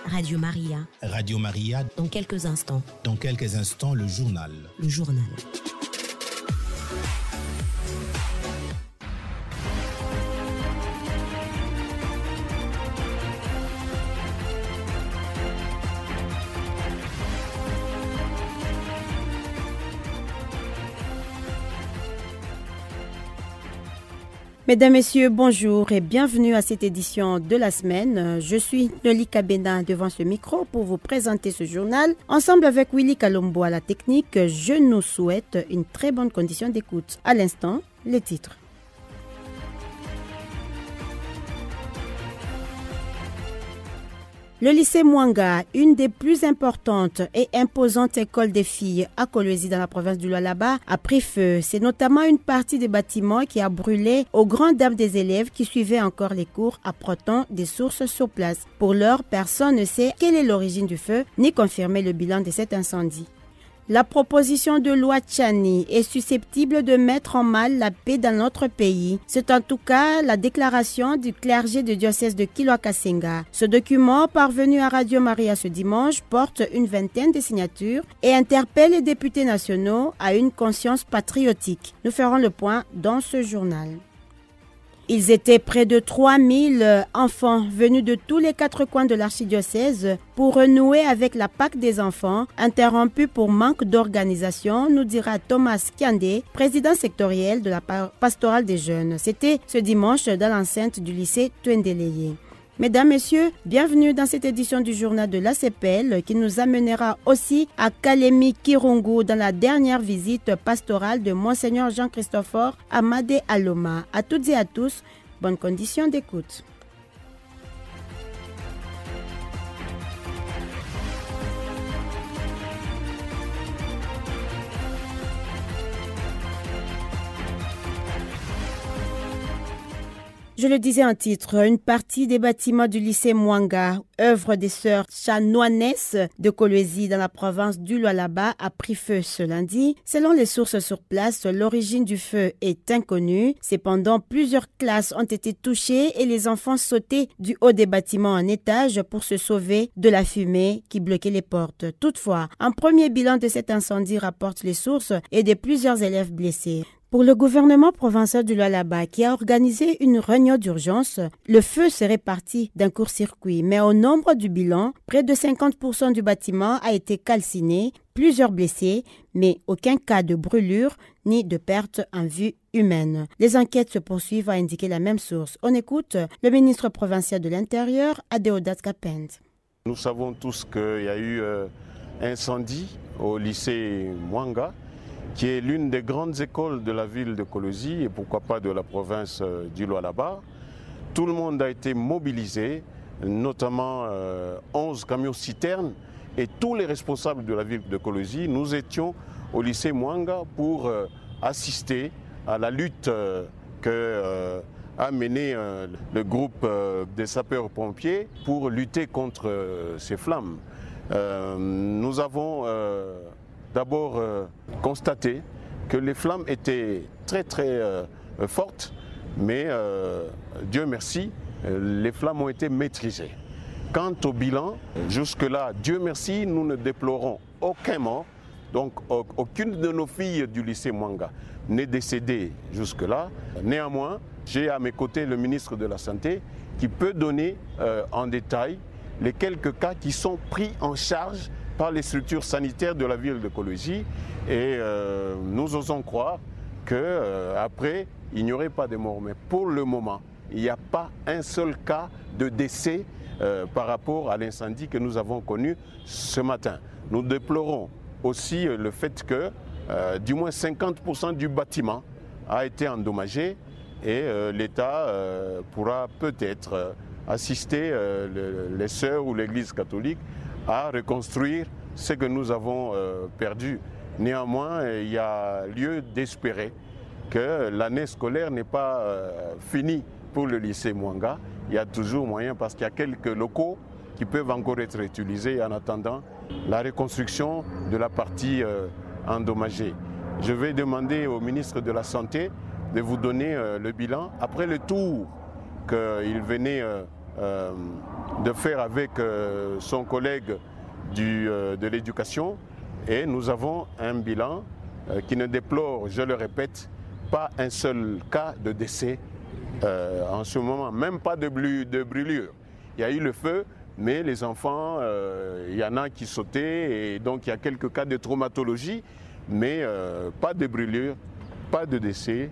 Radio Maria. Radio Maria. Dans quelques instants. Dans quelques instants, le journal. Le journal. Mesdames, Messieurs, bonjour et bienvenue à cette édition de la semaine. Je suis Noli Kabena devant ce micro pour vous présenter ce journal. Ensemble avec Willy Kalombo à la technique, je nous souhaite une très bonne condition d'écoute. À l'instant, les titres. Le lycée Mwanga, une des plus importantes et imposantes écoles des filles à Kolwezi dans la province du Lualaba, a pris feu. C'est notamment une partie des bâtiments qui a brûlé aux grandes dames des élèves qui suivaient encore les cours, apportant des sources sur place. Pour l'heure, personne ne sait quelle est l'origine du feu, ni confirmer le bilan de cet incendie. La proposition de loi Tchani est susceptible de mettre en mal la paix dans notre pays. C'est en tout cas la déclaration du clergé du diocèse de Kilwa-Kasenga. Ce document, parvenu à Radio Maria ce dimanche, porte une vingtaine de signatures et interpelle les députés nationaux à une conscience patriotique. Nous ferons le point dans ce journal. Ils étaient près de 3000 enfants venus de tous les quatre coins de l'archidiocèse pour renouer avec la Pâque des enfants, interrompue pour manque d'organisation, nous dira Thomas Kiandé, président sectoriel de la pastorale des jeunes. C'était ce dimanche dans l'enceinte du lycée Twendeleye. Mesdames, Messieurs, bienvenue dans cette édition du journal de l'ACPL qui nous amènera aussi à Kalemi Kirungu dans la dernière visite pastorale de Monseigneur Jean-Christophe Amadé Aloma. À toutes et à tous, bonne condition d'écoute. Je le disais en titre, une partie des bâtiments du lycée Mwanga, œuvre des sœurs chanoines de Kolwezi dans la province du Lualaba, a pris feu ce lundi. Selon les sources sur place, l'origine du feu est inconnue. Cependant, plusieurs classes ont été touchées et les enfants sautaient du haut des bâtiments en étage pour se sauver de la fumée qui bloquait les portes. Toutefois, un premier bilan de cet incendie rapporte les sources et de plusieurs élèves blessés. Pour le gouvernement provincial du Lualaba, qui a organisé une réunion d'urgence, le feu serait parti d'un court-circuit. Mais au nombre du bilan, près de 50% du bâtiment a été calciné, plusieurs blessés, mais aucun cas de brûlure ni de perte en vie humaine. Les enquêtes se poursuivent, a indiqué la même source. On écoute le ministre provincial de l'Intérieur, Adeodat Kapend. Nous savons tous qu'il y a eu incendie au lycée Mwanga, qui est l'une des grandes écoles de la ville de Kolwezi et pourquoi pas de la province du Lualaba. Tout le monde a été mobilisé, notamment 11 camions-citernes et tous les responsables de la ville de Kolwezi. Nous étions au lycée Mwanga pour assister à la lutte qu'a menée le groupe des sapeurs-pompiers pour lutter contre ces flammes. Nous avons d'abord constaté que les flammes étaient très fortes, mais Dieu merci, les flammes ont été maîtrisées. Quant au bilan, jusque-là, Dieu merci, nous ne déplorons aucun mort. Donc aucune de nos filles du lycée Mwanga n'est décédée jusque-là. Néanmoins, j'ai à mes côtés le ministre de la Santé qui peut donner en détail les quelques cas qui sont pris en charge par les structures sanitaires de la ville de Kolwezi et nous osons croire qu'après, il n'y aurait pas de mort. Mais pour le moment, il n'y a pas un seul cas de décès par rapport à l'incendie que nous avons connu ce matin. Nous déplorons aussi le fait que du moins 50% du bâtiment a été endommagé et l'État pourra peut-être assister les sœurs ou l'Église catholique à reconstruire ce que nous avons perdu. Néanmoins, il y a lieu d'espérer que l'année scolaire n'est pas finie pour le lycée Mwanga. Il y a toujours moyen parce qu'il y a quelques locaux qui peuvent encore être utilisés en attendant la reconstruction de la partie endommagée. Je vais demander au ministre de la Santé de vous donner le bilan après le tour qu'il venait de faire avec son collègue de l'éducation et nous avons un bilan qui ne déplore, je le répète, pas un seul cas de décès en ce moment, même pas de brûlure. Il y a eu le feu, mais les enfants, il y en a qui sautaient et donc il y a quelques cas de traumatologie, mais pas de brûlure, pas de décès.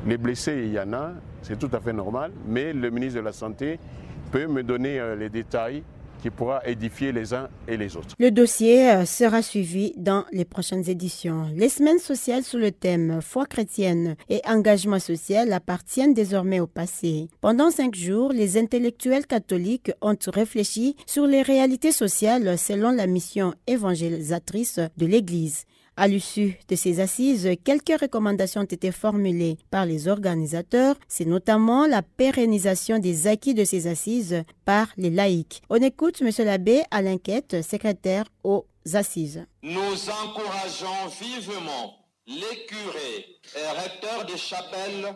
Les blessés, il y en a, c'est tout à fait normal, mais le ministre de la Santé peut me donner les détails qui pourra édifier les uns et les autres. Le dossier sera suivi dans les prochaines éditions. Les semaines sociales sous le thème foi chrétienne et engagement social appartiennent désormais au passé. Pendant 5 jours, les intellectuels catholiques ont réfléchi sur les réalités sociales selon la mission évangélisatrice de l'Église. À l'issue de ces assises, quelques recommandations ont été formulées par les organisateurs. C'est notamment la pérennisation des acquis de ces assises par les laïcs. On écoute M. l'abbé Alain Quette, secrétaire aux assises. Nous encourageons vivement les curés et recteurs des chapelles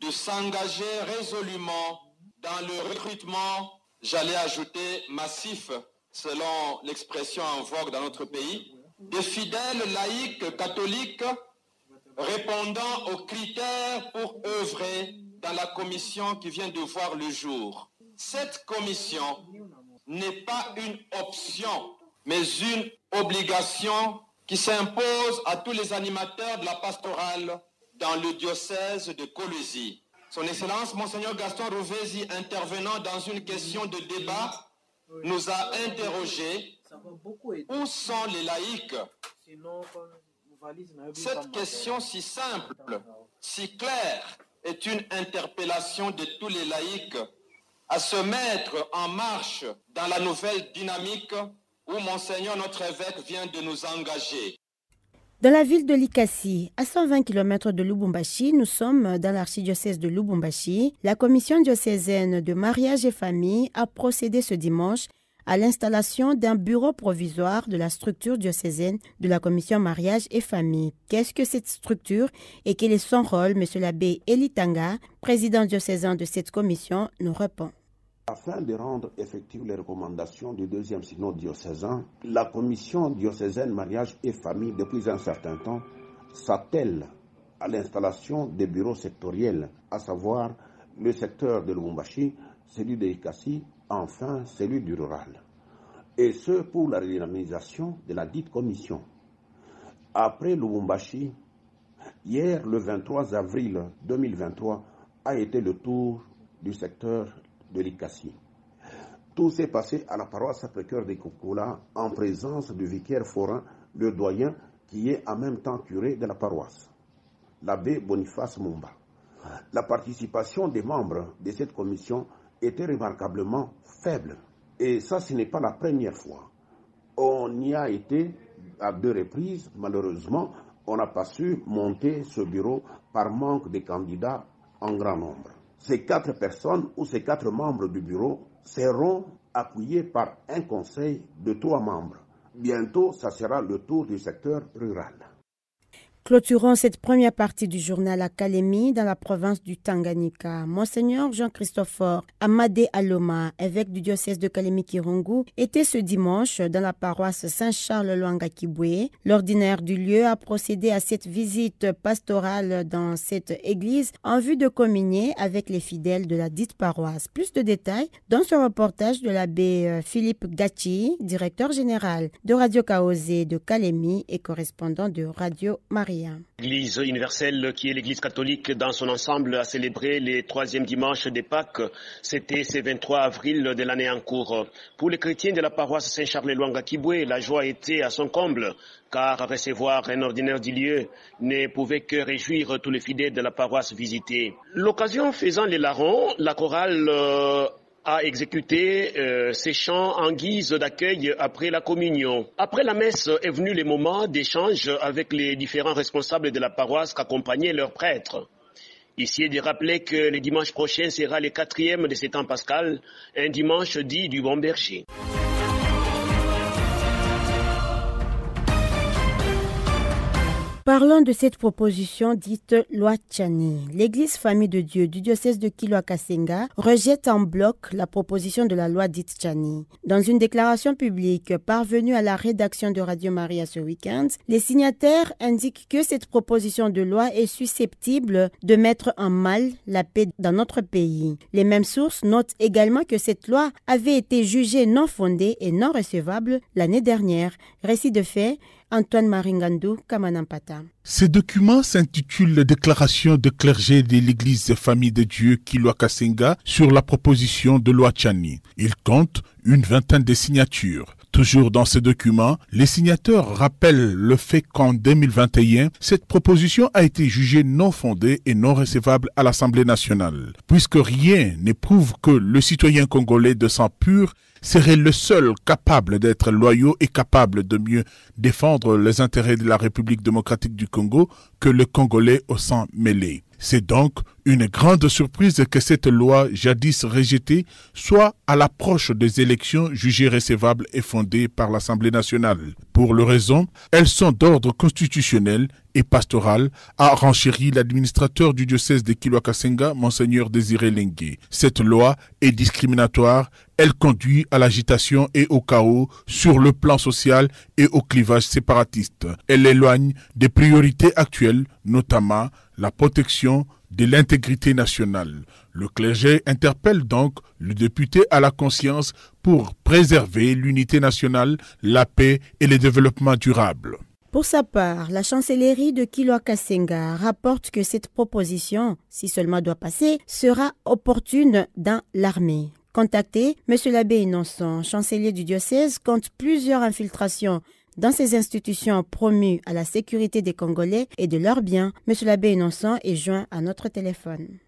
de s'engager résolument dans le recrutement, j'allais ajouter massif, selon l'expression en vogue dans notre pays, des fidèles laïcs catholiques répondant aux critères pour œuvrer dans la commission qui vient de voir le jour. Cette commission n'est pas une option, mais une obligation qui s'impose à tous les animateurs de la pastorale dans le diocèse de Kolwezi. Son Excellence, Monseigneur Gaston Rouvezi, intervenant dans une question de débat, nous a interrogés. Où sont les laïcs? Cette question si simple, si claire, est une interpellation de tous les laïcs à se mettre en marche dans la nouvelle dynamique où Monseigneur notre évêque vient de nous engager. Dans la ville de Likasi, à 120 km de Lubumbashi, nous sommes dans l'archidiocèse de Lubumbashi. La commission diocésaine de mariage et famille a procédé ce dimanche à l'installation d'un bureau provisoire de la structure diocésaine de la commission mariage et famille. Qu'est-ce que cette structure et quel est son rôle? Monsieur l'abbé Elitanga, président diocésain de cette commission, nous répond. Afin de rendre effectives les recommandations du deuxième synode diocésain, la commission diocésaine mariage et famille, depuis un certain temps, s'attelle à l'installation des bureaux sectoriels, à savoir le secteur de Lubumbashi, celui de Likasi, enfin celui du rural. Et ce pour la redynamisation de la dite commission. Après Lubumbashi, hier le 23 avril 2023 a été le tour du secteur de Likasi. Tout s'est passé à la paroisse Sacré-Cœur de Kokula en présence du vicaire forain, le doyen, qui est en même temps curé de la paroisse, l'abbé Boniface Mumba. La participation des membres de cette commission était remarquablement faible. Et ça, ce n'est pas la première fois. On y a été à 2 reprises. Malheureusement, on n'a pas su monter ce bureau par manque de candidats en grand nombre. Ces 4 personnes ou ces 4 membres du bureau seront appuyés par un conseil de 3 membres. Bientôt, ça sera le tour du secteur rural. Clôturons cette première partie du journal à Kalemi, dans la province du Tanganyika. Monseigneur Jean-Christophe Amadé Aloma, évêque du diocèse de Kalemi-Kirungu, était ce dimanche dans la paroisse Saint-Charles-Lwanga-Kibwe. L'ordinaire du lieu a procédé à cette visite pastorale dans cette église en vue de communier avec les fidèles de la dite paroisse. Plus de détails dans ce reportage de l'abbé Philippe Gachi, directeur général de Radio Kaosé de Kalemi et correspondant de Radio Maria. L'Église universelle, qui est l'Église catholique dans son ensemble, a célébré les 3e dimanches des Pâques. C'était ce 23 avril de l'année en cours. Pour les chrétiens de la paroisse Saint-Charles-Lwanga-Kibwe, la joie était à son comble, car recevoir un ordinaire du lieu ne pouvait que réjouir tous les fidèles de la paroisse visitée. L'occasion faisant les larrons, la chorale a exécuté ses chants en guise d'accueil après la communion. Après la messe est venu le moment d'échange avec les différents responsables de la paroisse qu'accompagnaient leurs prêtres. Ici est de rappeler que le dimanche prochain sera le 4e de ce temps pascal, un dimanche dit du bon berger. Parlons de cette proposition dite loi Tchani. L'Église Famille de Dieu du diocèse de Kilwa-Kasenga rejette en bloc la proposition de la loi dite Tchani. Dans une déclaration publique parvenue à la rédaction de Radio Maria ce week-end, les signataires indiquent que cette proposition de loi est susceptible de mettre en mal la paix dans notre pays. Les mêmes sources notent également que cette loi avait été jugée non fondée et non recevable l'année dernière. Récit de fait, Antoine Maringandou, Kamanampata. Ce document s'intitule « Déclaration de clergé de l'Église Famille de Dieu Kilwa-Kasenga sur la proposition de loi Tchani ». Il compte une vingtaine de signatures. Toujours dans ce document, les signataires rappellent le fait qu'en 2021, cette proposition a été jugée non fondée et non recevable à l'Assemblée nationale, puisque rien ne prouve que le citoyen congolais de sang pur serait le seul capable d'être loyaux et capable de mieux défendre les intérêts de la République démocratique du Congo que le Congolais au sang mêlé. C'est donc une grande surprise que cette loi jadis rejetée soit à l'approche des élections jugées recevables et fondées par l'Assemblée nationale. Pour le raison, elles sont d'ordre constitutionnel et pastoral, a renchéri l'administrateur du diocèse de Kilwa-Kasenga, Monseigneur Désiré Lengue. Cette loi est discriminatoire, elle conduit à l'agitation et au chaos sur le plan social et au clivage séparatiste. Elle éloigne des priorités actuelles, notamment la protection de l'intégrité nationale. Le clergé interpelle donc le député à la conscience pour préserver l'unité nationale, la paix et le développement durable. Pour sa part, la chancellerie de Kilwa-Kasenga rapporte que cette proposition, si seulement doit passer, sera opportune dans l'armée. Contacté, M. l'abbé Innocent, chancelier du diocèse, compte plusieurs infiltrations dans ces institutions promues à la sécurité des Congolais et de leurs biens. M. l'abbé Innocent est joint à notre téléphone.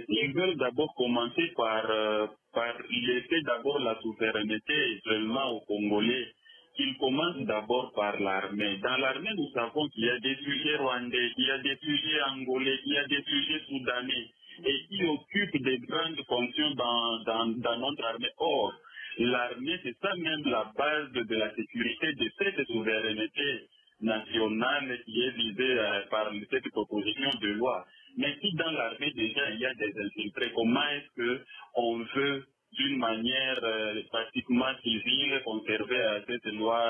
Ils veulent d'abord commencer par laisser d'abord la souveraineté seulement aux Congolais, qu'ils commencent d'abord par l'armée. Dans l'armée, nous savons qu'il y a des sujets rwandais, il y a des sujets angolais, il y a des sujets soudanais, et qui occupent des grandes fonctions dans notre armée. Or, l'armée, c'est ça même la base de la sécurité de cette souveraineté nationale qui est visée par cette proposition de loi. Mais si dans l'armée déjà il y a des infiltrés, comment est-ce qu'on veut d'une manière pratiquement civile conserver cette loi,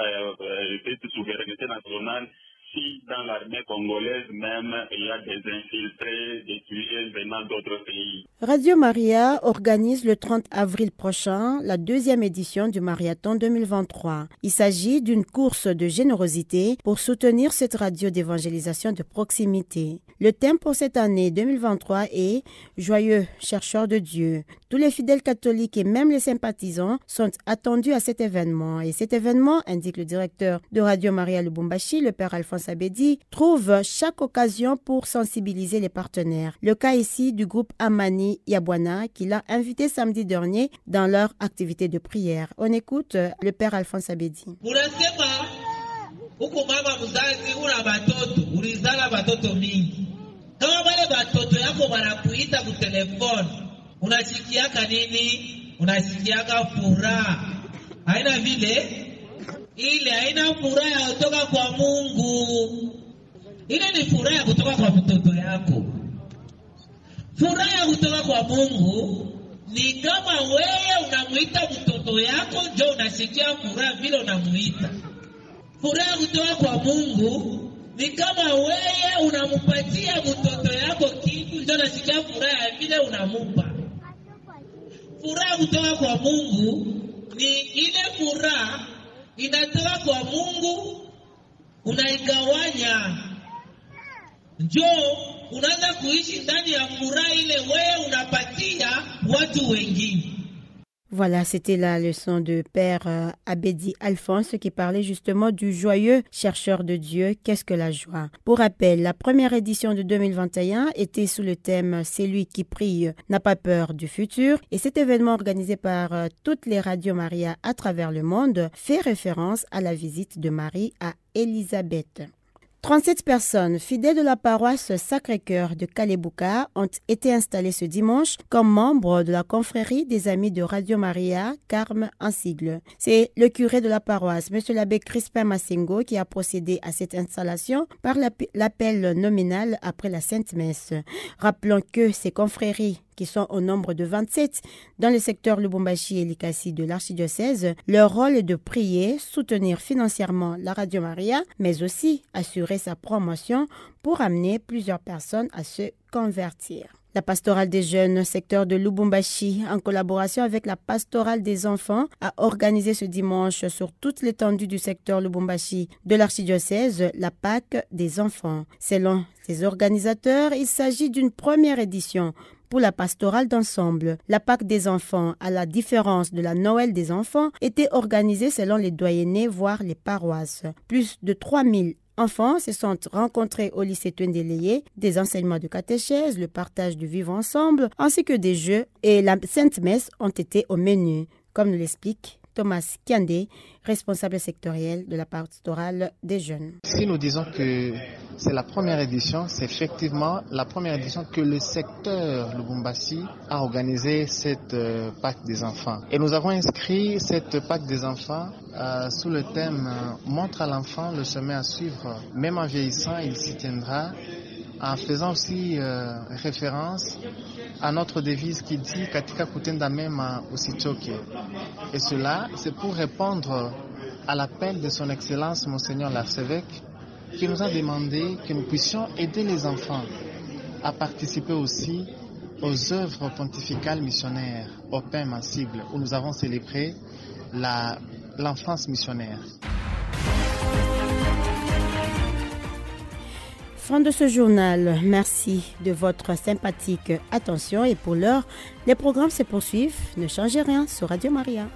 cette souveraineté nationale, si dans l'armée congolaise même il y a des infiltrés, des sujets venant d'autres pays? Radio Maria organise le 30 avril prochain la deuxième édition du Marathon 2023. Il s'agit d'une course de générosité pour soutenir cette radio d'évangélisation de proximité. Le thème pour cette année 2023 est « Joyeux chercheurs de Dieu ». Tous les fidèles catholiques et même les sympathisants sont attendus à cet événement. Et cet événement, indique le directeur de Radio Maria Lubumbashi, le père Alphonse Abedi, trouve chaque occasion pour sensibiliser les partenaires. Le cas ici du groupe Amani Yabwana qui l'a invité samedi dernier dans leur activité de prière. On écoute le père Alphonse Abedi. Unasikiaka nini? Unasikiaka furaha. Haina vile ile haina furaha ya kutoka kwa Mungu. Ile ni furaha ya kutoka kwa mtoto yako. Furaha ya kutoka kwa Mungu ni kama wewe unamuita mtoto yako ndio unasikia furaha vile unamuita. Furaha ya kutoka kwa Mungu ni kama wewe unamupatia mtoto yako kitu ndio unasikia furaha vile unamupa. Furaha kutoka kwa Mungu ni ile furaha inatoka kwa Mungu, unaigawanya. Njoo unaanza kuishi ndani ya furaha ile wewe unapatia watu wengine. Voilà, c'était la leçon de Père Abedi Alphonse qui parlait justement du joyeux chercheur de Dieu. Qu'est-ce que la joie? Pour rappel, la première édition de 2021 était sous le thème « C'est lui qui prie, n'a pas peur du futur » et cet événement organisé par toutes les radios Maria à travers le monde fait référence à la visite de Marie à Élisabeth. 37 personnes fidèles de la paroisse Sacré-Cœur de Kalebouka ont été installées ce dimanche comme membres de la confrérie des Amis de Radio Maria, Carme en sigle. C'est le curé de la paroisse, M. l'abbé Crispin Massengo, qui a procédé à cette installation par l'appel nominal après la Sainte Messe. Rappelons que ces confréries, qui sont au nombre de 27 dans le secteur Lubumbashi et Likasi de l'archidiocèse, leur rôle est de prier, soutenir financièrement la Radio Maria, mais aussi assurer sa promotion pour amener plusieurs personnes à se convertir. La pastorale des jeunes, secteur de Lubumbashi, en collaboration avec la pastorale des enfants, a organisé ce dimanche sur toute l'étendue du secteur Lubumbashi de l'archidiocèse la Pâque des enfants. Selon ses organisateurs, il s'agit d'une première édition pour la pastorale d'ensemble. La Pâque des enfants, à la différence de la Noël des enfants, était organisée selon les doyennés, voire les paroisses. Plus de 3000 enfants se sont rencontrés au lycée Twendeleye, des enseignements de catéchèse, le partage du vivre ensemble, ainsi que des jeux et la Sainte Messe ont été au menu, comme nous l'explique Thomas Kiandé, responsable sectoriel de la pastorale des jeunes. Si nous disons que c'est la première édition, c'est effectivement la première édition que le secteur Lubumbashi a organisé cette Pâque des enfants. Et nous avons inscrit cette Pâque des enfants sous le thème « Montre à l'enfant le chemin à suivre, même en vieillissant, il s'y tiendra », en faisant aussi référence à notre devise qui dit Katika Kutenda Mema Usichoke. Et cela, c'est pour répondre à l'appel de son Excellence Monseigneur l'archevêque qui nous a demandé que nous puissions aider les enfants à participer aussi aux œuvres pontificales missionnaires au pain massible où nous avons célébré l'enfance missionnaire. Fin de ce journal. Merci de votre sympathique attention et pour l'heure, les programmes se poursuivent. Ne changez rien sur Radio Maria.